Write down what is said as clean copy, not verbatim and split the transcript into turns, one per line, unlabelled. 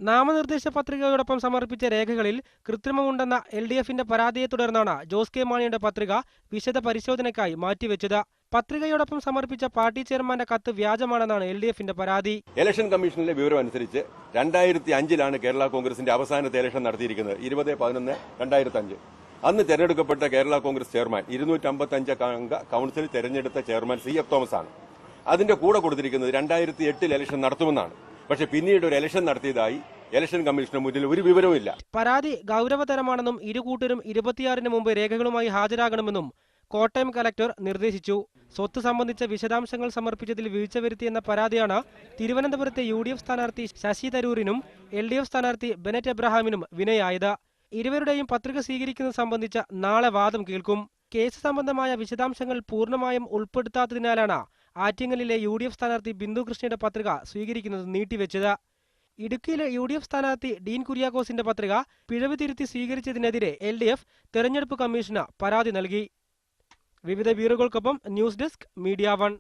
നാമനിർദ്ദേശ പത്രികയോടൊപ്പം സമർപ്പിച്ച രേഖകളിൽ കൃത്രിമമുണ്ടെന്ന LDFന്റെ പരാതിയെ തുടർന്നാണ് ജോസ് കെ മാണിയുടെ പത്രിക വിശദ പരിശോധനയ്ക്കായി മാറ്റിവെച്ചത്. പത്രികയോടൊപ്പം സമർപ്പിച്ച പാർട്ടി ചെയർമാന്റെ കത്ത് വ്യാജമാണെന്നാണ് LDFന്റെ പരാതി.
ഇലക്ഷൻ കമ്മീഷനിലെ വിവരം അനുസരിച്ച് 2005 കേരള കോൺഗ്രസിന്റെ അവസാനത്തെ ഇലക്ഷൻ നടത്തിയിരിക്കുന്നത് 20/11/2005. അന്ന് തെരഞ്ഞെടുക്കപ്പെട്ട കേരള കോൺഗ്രസ് ചെയർമാൻ 255 അംഗ കൌൺസിൽ തെരഞ്ഞെടുത്ത ചെയർമാൻ CF തോമസ് ആണ്. അതിന്റെ കൂടെ കൊടുത്തിരിക്കുന്നത് 2008 ഇലക്ഷൻ നടത്തുമെന്നാണ്. പക്ഷേ പിന്നീട് ഒരു ഇലക്ഷൻ നടത്തിയതായി ഇലക്ഷൻ കമ്മീഷന് മുന്നിൽ ഒരു വിവരവുമില്ല.
പരാതി ഗൌരവതരമാണെന്നും ഇരുകൂട്ടരും 26-ന് മുമ്പ് രേഖകളുമായി ഹാജരാകണമെന്നും കോട്ടയം കലക്ടർ നിർദ്ദേശിച്ചു. സ്വത്ത് സംബന്ധിച്ച വിശദാംശങ്ങൾ സമർപ്പിച്ചതിൽ വീഴ്ച വരുത്തിയെന്ന പരാതിയാണ് തിരുവനന്തപുരത്തെ UDF സ്ഥാനാർത്ഥി ശശി തരൂരിനും LDF സ്ഥാനാർത്ഥി ബെനറ്റ് എബ്രഹാമിനും വിനയായത്. ഇരുവരുടെയും പത്രിക സ്വീകരിക്കുന്നത് സംബന്ധിച്ച നാളെ വാദം കേൾക്കും. കേസ് സംബന്ധമായ വിശദാംശങ്ങൾ പൂർണ്ണമായും ഉൾപ്പെടുത്താത്തതിനാലാണ് ആറ്റിങ്ങലിലെ UDF സ്ഥാനാർത്ഥി ബിന്ദു കൃഷ്ണയുടെ പത്രിക സ്വീകരിക്കുന്നത് നീട്ടിവെച്ചത്. ഇടുക്കിയിലെ UDF സ്ഥാനാർത്ഥി ഡീൻ കുര്യാക്കോസിന്റെ പത്രിക പിഴവ് തിരുത്തി സ്വീകരിച്ചതിനെതിരെ LDF തെരഞ്ഞെടുപ്പ് കമ്മീഷന് പരാതി നൽകി. വിവിധ ബ്യൂറോകൾക്കൊപ്പം ന്യൂസ് ഡെസ്ക് മീഡിയ 1.